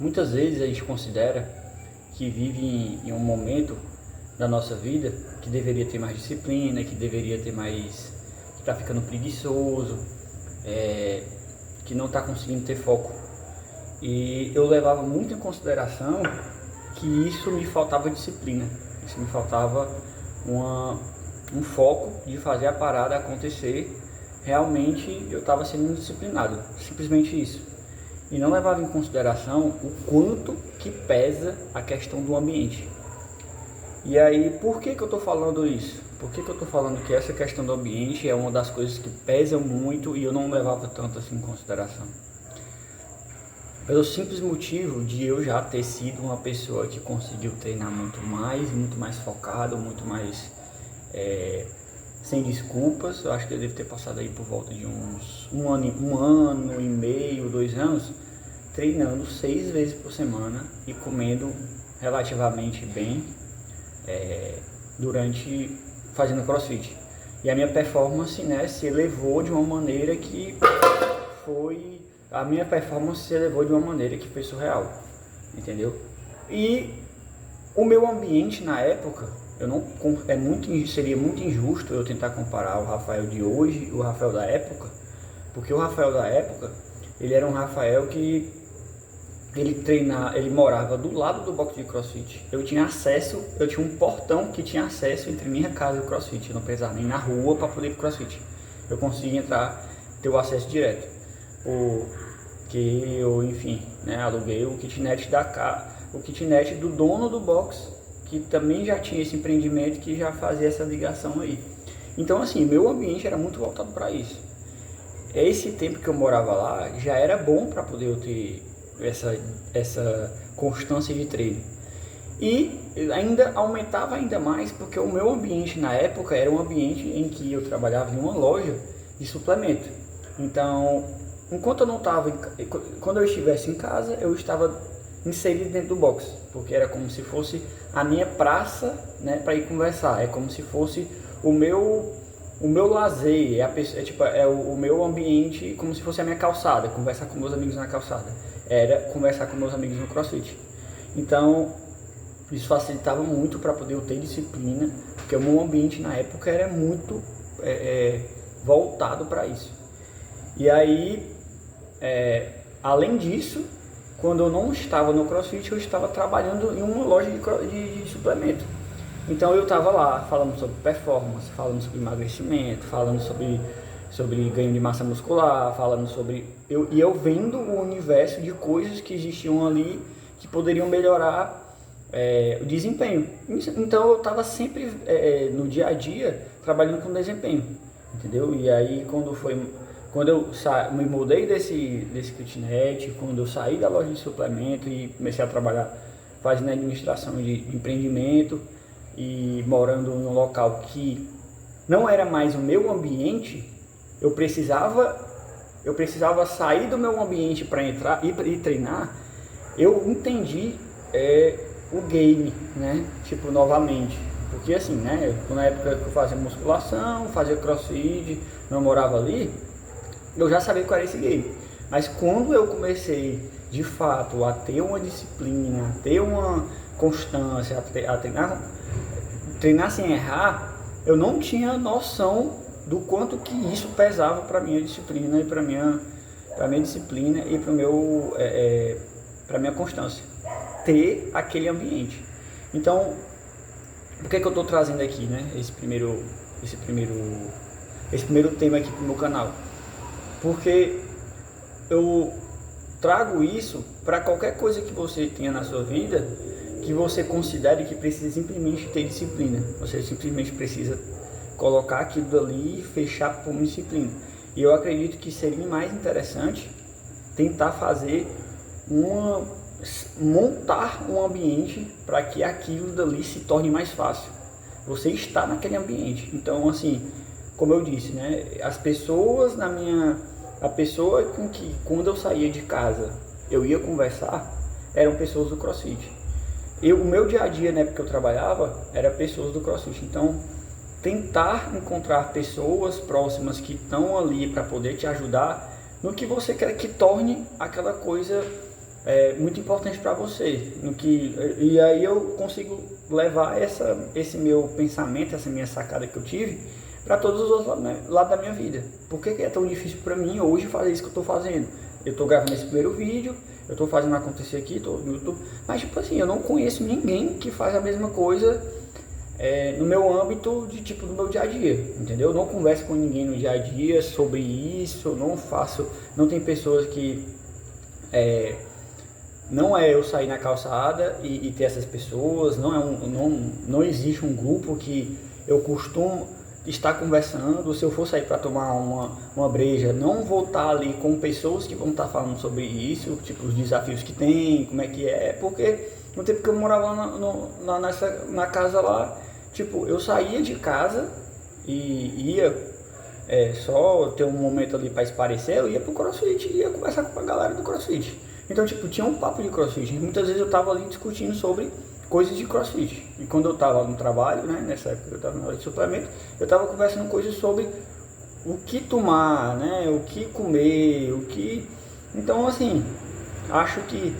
Muitas vezes a gente considera que vive em um momento da nossa vida que deveria ter mais disciplina, que deveria ter mais, que está ficando preguiçoso, que não está conseguindo ter foco. E eu levava muito em consideração que isso me faltava disciplina, isso me faltava um foco de fazer a parada acontecer. Realmente eu estava sendo indisciplinado, simplesmente isso. E não levava em consideração o quanto que pesa a questão do ambiente. E aí, por que eu estou falando isso? Por que eu estou falando que essa questão do ambiente é uma das coisas que pesam muito e eu não levava tanto assim em consideração? Pelo simples motivo de eu já ter sido uma pessoa que conseguiu treinar muito mais focado, muito mais sem desculpas. Eu acho que eu devo ter passado aí por volta de uns um ano e meio, 2 anos, treinando 6 vezes por semana e comendo relativamente bem durante fazendo CrossFit. E a minha performance, né, se elevou de uma maneira que foi surreal, entendeu? E o meu ambiente na época, seria muito injusto eu tentar comparar o Rafael de hoje e o Rafael da época, porque o Rafael da época, ele era um Rafael que ele morava do lado do box de CrossFit. Eu tinha um portão que tinha acesso entre minha casa e o CrossFit. Eu não precisava nem na rua para poder ir pro CrossFit. Eu conseguia entrar, ter o acesso direto. Enfim, né, aluguei o kitnet do dono do box, que também já tinha esse empreendimento, que já fazia essa ligação aí. Então, assim, meu ambiente era muito voltado para isso. Esse tempo que eu morava lá já era bom para poder eu ter essa constância de treino. E ainda aumentava ainda mais porque o meu ambiente na época era um ambiente em que eu trabalhava em uma loja de suplemento. Então, quando eu estivesse em casa, eu estava inserido dentro do box, porque era como se fosse a minha praça, né, para ir conversar. É como se fosse o meu lazer, o meu ambiente, como se fosse a minha calçada, conversar com meus amigos na calçada. Era conversar com meus amigos no CrossFit. Então, isso facilitava muito para poder eu ter disciplina, porque o meu ambiente na época era muito voltado para isso. E aí, além disso, quando eu não estava no CrossFit, eu estava trabalhando em uma loja de suplemento. Então eu estava lá falando sobre performance, falando sobre emagrecimento, falando sobre ganho de massa muscular, eu vendo o universo de coisas que existiam ali que poderiam melhorar o desempenho. Então eu estava sempre no dia a dia trabalhando com desempenho, entendeu? E aí quando eu me mudei desse kitnet, quando eu saí da loja de suplemento e comecei a trabalhar fazendo administração de empreendimento e morando em um local que não era mais o meu ambiente, eu precisava sair do meu ambiente para entrar e treinar. Eu entendi o game, né? Tipo, novamente. Porque assim, né? Na época que eu fazia musculação, fazia CrossFit, não morava ali, eu já sabia qual era esse game. Mas quando eu comecei, de fato, a ter uma disciplina, a ter uma constância, a treinar sem errar, eu não tinha noção do quanto que isso pesava para minha disciplina e para minha disciplina e para minha constância. Ter aquele ambiente. Então, por que eu estou trazendo aqui, né, esse primeiro tema aqui para o meu canal? Porque eu trago isso para qualquer coisa que você tenha na sua vida, que você considere que precisa simplesmente ter disciplina. Você simplesmente precisa colocar aquilo dali e fechar por disciplina. E eu acredito que seria mais interessante tentar montar um ambiente para que aquilo dali se torne mais fácil. Você está naquele ambiente. Então, assim, como eu disse, né, a pessoa com que, quando eu saía de casa, eu ia conversar, eram pessoas do CrossFit. O meu dia a dia, na época que eu trabalhava, era pessoas do CrossFit. Então, tentar encontrar pessoas próximas que estão ali para poder te ajudar no que você quer que torne aquela coisa muito importante para você, e aí eu consigo levar esse meu pensamento, essa minha sacada que eu tive para todos os outros lados da minha vida. Por que é tão difícil para mim hoje fazer isso que eu estou fazendo? Eu estou gravando esse primeiro vídeo, eu estou fazendo acontecer aqui, estou no YouTube, mas tipo assim, eu não conheço ninguém que faz a mesma coisa no meu âmbito do meu dia a dia, entendeu? Eu não converso com ninguém no dia a dia sobre isso, não tem pessoas que não é eu sair na calçada e ter essas pessoas, não existe um grupo que eu costumo estar conversando. Se eu for sair para tomar uma breja, não vou estar ali com pessoas que vão estar falando sobre isso, tipo os desafios que tem, como é que é, porque no tempo que eu morava na casa lá, tipo, eu saía de casa e ia só ter um momento ali para esparecer, eu ia pro CrossFit e ia conversar com a galera do CrossFit. Então, tipo, tinha um papo de CrossFit. Muitas vezes eu tava ali discutindo sobre coisas de CrossFit. E quando eu tava no trabalho, né, nessa época eu tava na hora de suplemento, eu tava conversando coisas sobre o que tomar, né, o que comer, Então, assim, acho que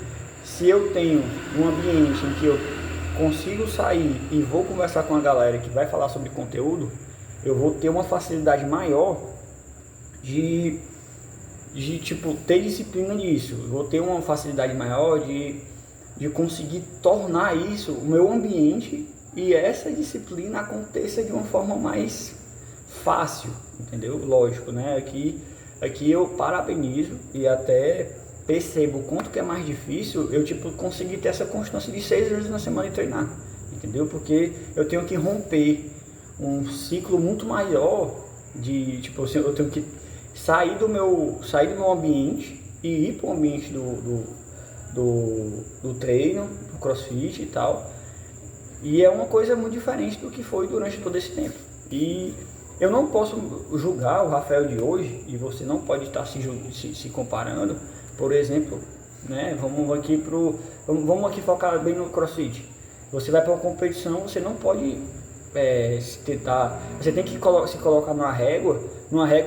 se eu tenho um ambiente em que eu consigo sair e vou conversar com a galera que vai falar sobre conteúdo, eu vou ter uma facilidade maior de tipo, ter disciplina nisso. Eu vou ter uma facilidade maior de conseguir tornar isso o meu ambiente e essa disciplina aconteça de uma forma mais fácil, entendeu? Lógico, né? Aqui eu parabenizo e até percebo o quanto que é mais difícil eu, tipo, conseguir ter essa constância de 6 vezes na semana e treinar, entendeu? Porque eu tenho que romper um ciclo muito maior de, tipo, eu tenho que sair do meu ambiente e ir para o ambiente do treino, do CrossFit e tal. E é uma coisa muito diferente do que foi durante todo esse tempo. E eu não posso julgar o Rafael de hoje, e você não pode estar se comparando. Por exemplo, né, vamos aqui focar bem no CrossFit. Você vai para uma competição, você não pode você tem que se colocar numa régua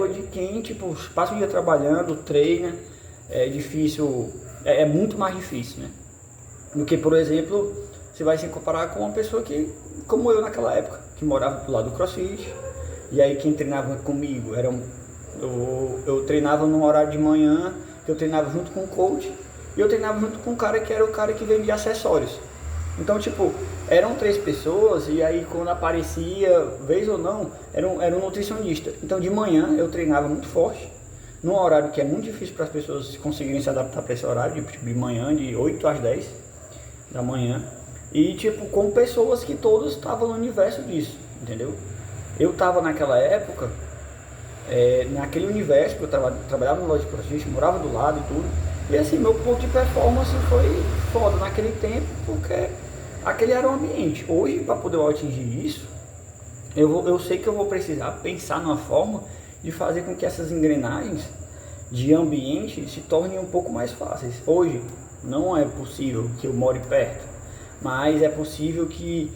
de quem, tipo, passa o dia trabalhando, treina. É difícil, é muito mais difícil, né, do que, por exemplo, você vai se comparar com uma pessoa que, como eu naquela época, que morava do lado do CrossFit, e aí quem treinava comigo eu treinava num horário de manhã, que eu treinava junto com o coach, e eu treinava junto com o cara que era o cara que vendia acessórios. Então, tipo, eram 3 pessoas, e aí quando aparecia, vez ou não, era um nutricionista. Então de manhã eu treinava muito forte, num horário que é muito difícil para as pessoas conseguirem se adaptar para esse horário, tipo, de manhã, de 8 às 10 da manhã. E, tipo, com pessoas que todos estavam no universo disso, entendeu? Eu tava naquela época, naquele universo, que eu trabalhava no loja de CrossFit, morava do lado e tudo. E assim, meu ponto de performance foi foda naquele tempo, porque aquele era o ambiente. Hoje, para poder atingir isso, eu sei que eu vou precisar pensar numa forma de fazer com que essas engrenagens de ambiente se tornem um pouco mais fáceis. Hoje, não é possível que eu more perto, mas é possível que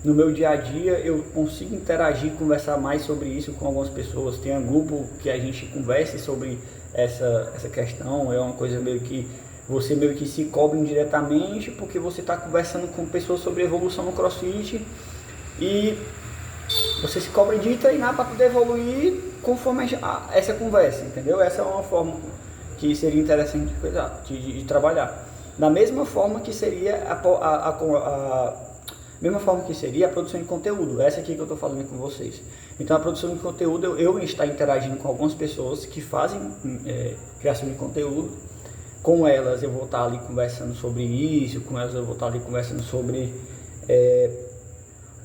no meu dia a dia eu consiga interagir, conversar mais sobre isso com algumas pessoas. Tem um grupo que a gente converse sobre essa questão. É uma coisa meio que você meio que se cobra indiretamente, porque você está conversando com pessoas sobre evolução no CrossFit e você se cobra de treinar para poder evoluir conforme essa conversa, entendeu? Essa é uma forma que seria interessante de trabalhar. Da mesma forma que seria a produção de conteúdo, essa aqui que eu estou falando com vocês. Então a produção de conteúdo, eu estar interagindo com algumas pessoas que fazem criação de conteúdo. Com elas eu vou estar ali conversando sobre isso, com elas eu vou estar ali conversando sobre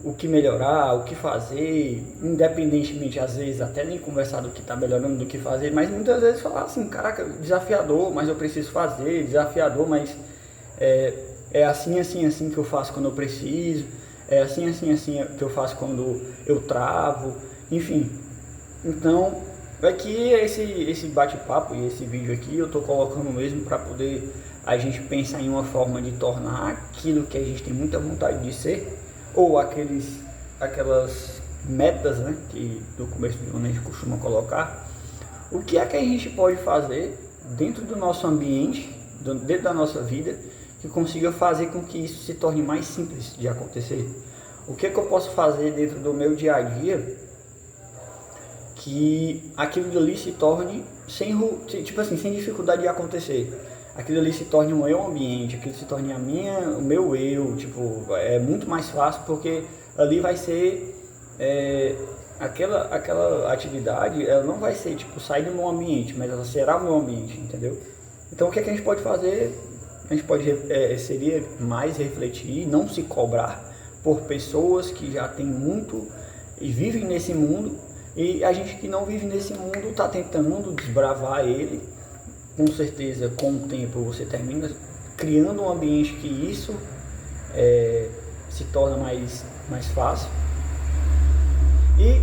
o que melhorar, o que fazer, independentemente, às vezes, até nem conversar do que está melhorando, do que fazer, mas muitas vezes falar assim, caraca, desafiador, mas eu preciso fazer, desafiador, mas é assim, assim, assim que eu faço quando eu preciso, é assim, assim, assim que eu faço quando eu travo, enfim. Então, aqui esse bate-papo e esse vídeo aqui eu estou colocando mesmo para poder a gente pensar em uma forma de tornar aquilo que a gente tem muita vontade de ser, ou aquelas metas, né, que do começo do ano a gente costuma colocar. O que é que a gente pode fazer dentro do nosso ambiente dentro da nossa vida que consiga fazer com que isso se torne mais simples de acontecer. O que é que eu posso fazer dentro do meu dia a dia que aquilo ali se torne sem dificuldade de acontecer? Aquilo ali se torne um eu ambiente, aquilo se torne o meu eu, tipo, é muito mais fácil porque ali vai ser aquela atividade, ela não vai ser tipo sair do meu ambiente, mas ela será o meu ambiente, entendeu? Então o que é que a gente pode fazer? A gente pode seria mais refletir, não se cobrar por pessoas que já têm muito e vivem nesse mundo, e a gente que não vive nesse mundo está tentando desbravar ele. Com certeza, com o tempo você termina criando um ambiente que isso se torna mais fácil. E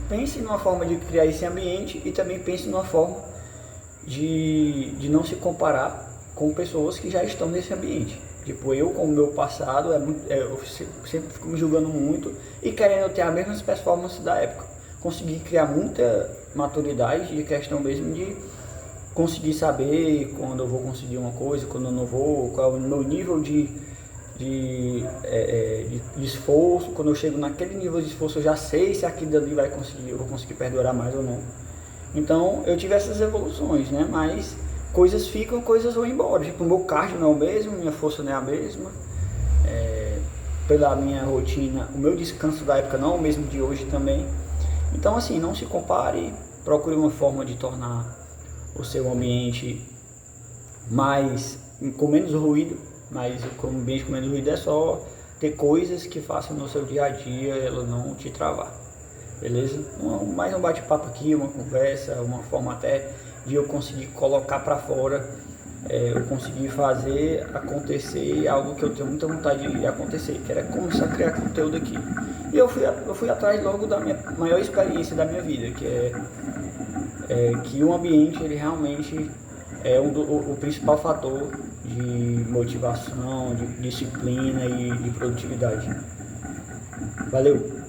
pense numa forma de criar esse ambiente e também pense numa forma de não se comparar com pessoas que já estão nesse ambiente. Tipo, eu com o meu passado, eu sempre fico me julgando muito e querendo ter as mesmas performances da época. Consegui criar muita maturidade de questão mesmo de conseguir saber quando eu vou conseguir uma coisa, quando eu não vou, qual é o meu nível de esforço. Quando eu chego naquele nível de esforço, eu já sei se aquilo ali eu vou conseguir perdurar mais ou não. Então eu tive essas evoluções, né? Mas coisas ficam, coisas vão embora. Tipo, o meu cardio não é o mesmo, minha força não é a mesma. Pela minha rotina, o meu descanso da época não é o mesmo de hoje também. Então assim, não se compare, procure uma forma de tornar o seu ambiente com menos ruído. Mas o ambiente com menos ruído é só ter coisas que façam no seu dia a dia ela não te travar, beleza? Mais um bate-papo aqui, uma conversa, uma forma até de eu conseguir colocar para fora, eu conseguir fazer acontecer algo que eu tenho muita vontade de acontecer, que era começar a criar conteúdo aqui. E eu fui atrás logo da minha maior experiência da minha vida, que que o ambiente ele realmente é o principal fator de motivação, de disciplina e de produtividade. Valeu!